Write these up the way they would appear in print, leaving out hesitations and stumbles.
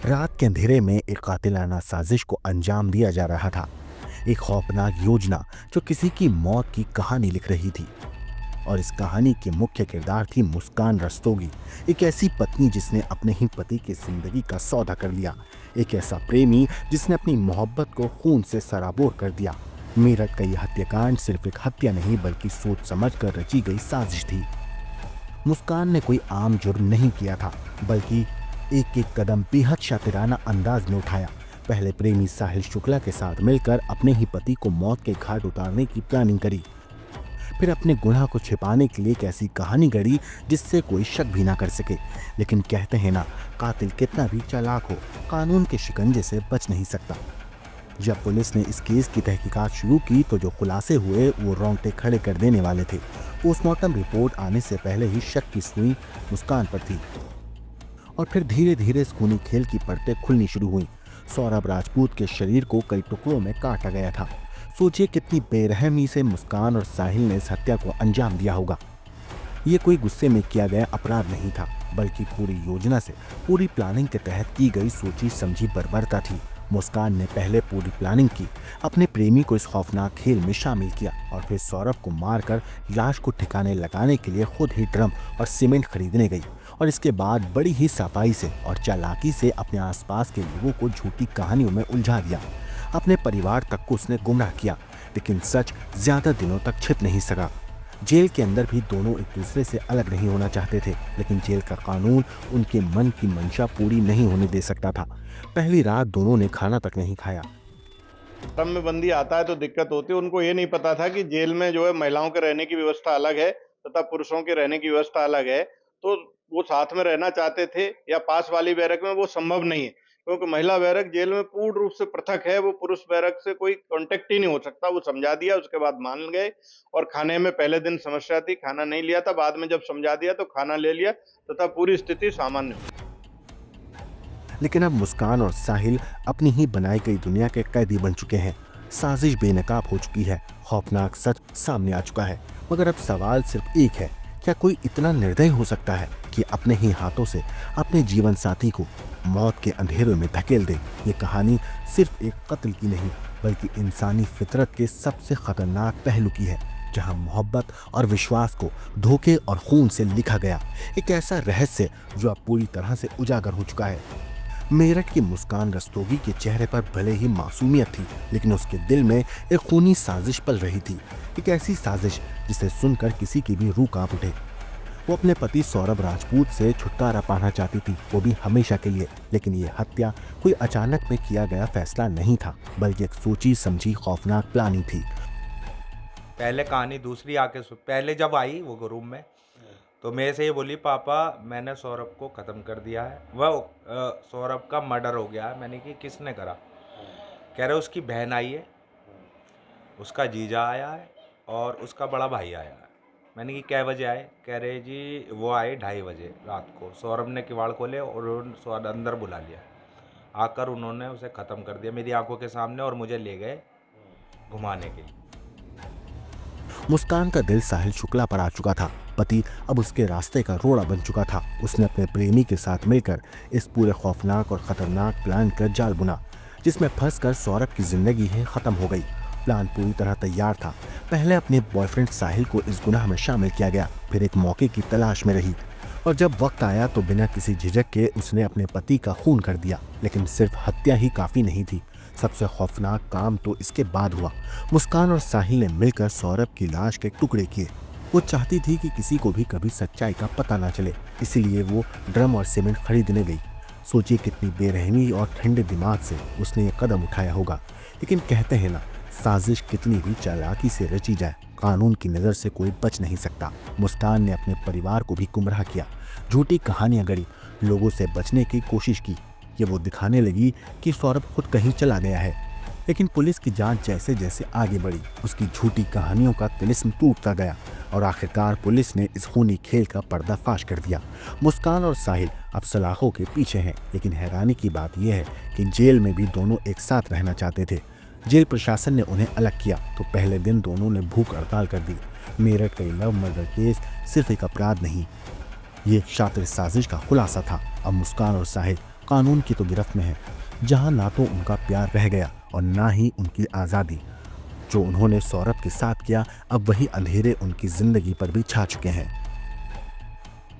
रात के अंधेरे में एक कातिलाना साजिश को अंजाम दिया जा रहा था। एक खौफनाक योजना जो किसी की मौत की कहानी लिख रही थी। और इस कहानी के मुख्य किरदार थी मुस्कान रस्तोगी, एक ऐसी पत्नी जिसने अपने ही पति की जिंदगी का सौदा कर लिया, एक ऐसा प्रेमी जिसने अपनी मोहब्बत को खून से सराबोर कर दिया। मेरठ का यह हत्याकांड सिर्फ एक हत्या नहीं बल्कि सोच समझ कर रची गई साजिश थी। मुस्कान ने कोई आम जुर्म नहीं किया था, बल्कि एक एक कदम बेहद शातिराना अंदाज में उठाया। पहले प्रेमी साहिल शुक्ला के साथ मिलकर अपने ही पति को मौत के घाट उतारने की प्लानिंग करी। फिर अपने गुनाह को छिपाने के लिए एक ऐसी कहानी गढ़ी जिससे कोई शक भी ना कर सके। लेकिन कहते हैं ना, कातिल कितना भी चालाक हो, कानून के शिकंजे से बच नहीं सकता। जब पुलिस ने इस केस की तहकीकात शुरू की तो जो खुलासे हुए वो रोंगटे खड़े कर देने वाले थे। पोस्टमार्टम रिपोर्ट आने से पहले ही शक की सुई मुस्कान पर थी। और फिर धीरे धीरे इस खूनी खेल की परतें खुलनी शुरू हुई। सौरभ राजपूत के शरीर को कई टुकड़ों में काटा गया था। सोचिए कितनी बेरहमी से मुस्कान और साहिल ने इस हत्या को अंजाम दिया होगा। ये कोई गुस्से में किया गया अपराध नहीं था, बल्कि पूरी योजना से, पूरी प्लानिंग के तहत की गई सोची समझी बर्बरता थी। मुस्कान ने पहले पूरी प्लानिंग की, अपने प्रेमी को इस खौफनाक खेल में शामिल किया और फिर सौरभ को मारकर लाश को ठिकाने लगाने के लिए खुद ही ड्रम और सीमेंट खरीदने गई। और इसके बाद बड़ी ही सफाई से और चालाकी से अपने आसपास के लोगों को झूठी कहानियों में उलझा दिया। अपने परिवार तक को उसने गुमराह किया, लेकिन सच ज्यादा दिनों तक छिप नहीं सका। जेल के अंदर भी दोनों एक दूसरे से अलग नहीं होना चाहते थे, लेकिन जेल का कानून उनके मन की मंशा पूरी नहीं होने दे सकता था। पहली रात दोनों ने खाना तक नहीं खाया। आश्रम में बंदी आता है तो दिक्कत होती है। उनको ये नहीं पता था कि जेल में जो है महिलाओं के रहने की व्यवस्था अलग है तथा पुरुषों के रहने की व्यवस्था अलग है। तो वो साथ में रहना चाहते थे या पास वाली बैरक में, वो संभव नहीं है, क्योंकि महिला बैरक जेल में पूर्ण रूप से पृथक है। वो पुरुष बैरक से कोई कांटेक्ट ही नहीं हो सकता। वो समझा दिया, उसके बाद मान गए। और खाने में पहले दिन समस्या थी, खाना नहीं लिया था। बाद में जब समझा दिया तो खाना ले लिया तथा पूरी स्थिति सामान्य हुई। लेकिन अब मुस्कान और साहिल अपनी ही बनाई गई दुनिया के कैदी बन चुके हैं। साजिश बेनकाब हो चुकी है, खौफनाक सच सामने आ चुका है। मगर अब सवाल सिर्फ एक है, क्या कोई इतना निर्दयी हो सकता है कि अपने ही हाथों से अपने जीवन साथी को मौत के अंधेरों में धकेल दे? ये कहानी सिर्फ एक कत्ल की नहीं, बल्कि इंसानी फितरत के सबसे खतरनाक पहलू की है, जहां मोहब्बत और विश्वास को धोखे और खून से लिखा गया। एक ऐसा रहस्य जो अब पूरी तरह से उजागर हो चुका है। मेरठ की मुस्कान रस्तोगी के चेहरे पर भले ही मासूमियत थी, लेकिन उसके दिल में एक खूनी साजिश पल रही थी। एक ऐसी साजिश जिसे सुनकर किसी की भी रूह कांप उठे। वो अपने पति सौरभ राजपूत से छुटकारा पाना चाहती थी, वो भी हमेशा के लिए। लेकिन ये हत्या कोई अचानक में किया गया फैसला नहीं था, बल्कि एक सोची समझी खौफनाक प्लानिंग थी। पहले कहानी दूसरी आके पहले जब आई वो रूम में, तो मेरे से ये बोली, पापा मैंने सौरभ को ख़त्म कर दिया है, वह सौरभ का मर्डर हो गया है। मैंने कि किसने करा? कह रहे उसकी बहन आई है, उसका जीजा आया है और उसका बड़ा भाई आया है। मैंने कि कै बजे आए? कह रहे जी वो आए 2:30 बजे रात को। सौरभ ने किवाड़ खोले और सौरभ अंदर बुला लिया। आकर उन्होंने उसे ख़त्म कर दिया मेरी आंखों के सामने और मुझे ले गए घुमाने के लिए। मुस्कान का दिल साहिल शुक्ला पर आ चुका था। पति अब उसके रास्ते का रोड़ा बन चुका था। उसने अपने प्रेमी के साथ मिलकर इस पूरे खौफनाक और खतरनाक प्लान का जाल बुना, जिसमें फंसकर सौरभ की जिंदगी ही खत्म हो गई। प्लान पूरी तरह तैयार था। पहले अपने बॉयफ्रेंड साहिल को इस गुनाह में शामिल किया गया, फिर एक मौके की तलाश में रही, और जब वक्त आया तो बिना किसी झिझक के उसने अपने पति का खून कर दिया। लेकिन सिर्फ हत्या ही काफी नहीं थी, सबसे खौफनाक काम तो इसके बाद हुआ। मुस्कान और साहिल ने मिलकर सौरभ की लाश के टुकड़े किए। वो चाहती थी कि किसी को भी कभी सच्चाई का पता ना चले, इसीलिए वो ड्रम और सीमेंट खरीदने गई। सोचिए कितनी बेरहमी और ठंडे दिमाग से उसने ये कदम उठाया होगा। लेकिन कहते हैं ना, साजिश कितनी भी चालाकी से रची जाए, कानून की नज़र से कोई बच नहीं सकता। मुस्कान ने अपने परिवार को भी गुमराह किया, झूठी कहानियां गढ़ी, लोगों से बचने की कोशिश की। ये वो दिखाने लगी कि सौरभ खुद कहीं चला गया है। लेकिन पुलिस की जांच जैसे जैसे आगे बढ़ी, उसकी झूठी कहानियों का तिलिस्म टूटता गया और आखिरकार पुलिस ने इस खूनी खेल का पर्दाफाश कर दिया। मुस्कान और साहिल अब सलाखों के पीछे हैं, लेकिन हैरानी की बात यह है कि जेल में भी दोनों एक साथ रहना चाहते थे। जेल प्रशासन ने उन्हें अलग किया तो पहले दिन दोनों ने भूख हड़ताल कर दी। मेरठ का लव मर्डर केस सिर्फ एक अपराध नहीं, ये एक शातिर साजिश का खुलासा था। अब मुस्कान और साहिल कानून की तो गिरफ्त में है, जहां ना तो उनका प्यार रह गया और ना ही उनकी आज़ादी। जो उन्होंने सौरभ के साथ किया, अब वही अंधेरे उनकी जिंदगी पर भी छा चुके हैं।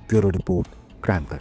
ब्यूरो रिपोर्ट, क्राइम कर।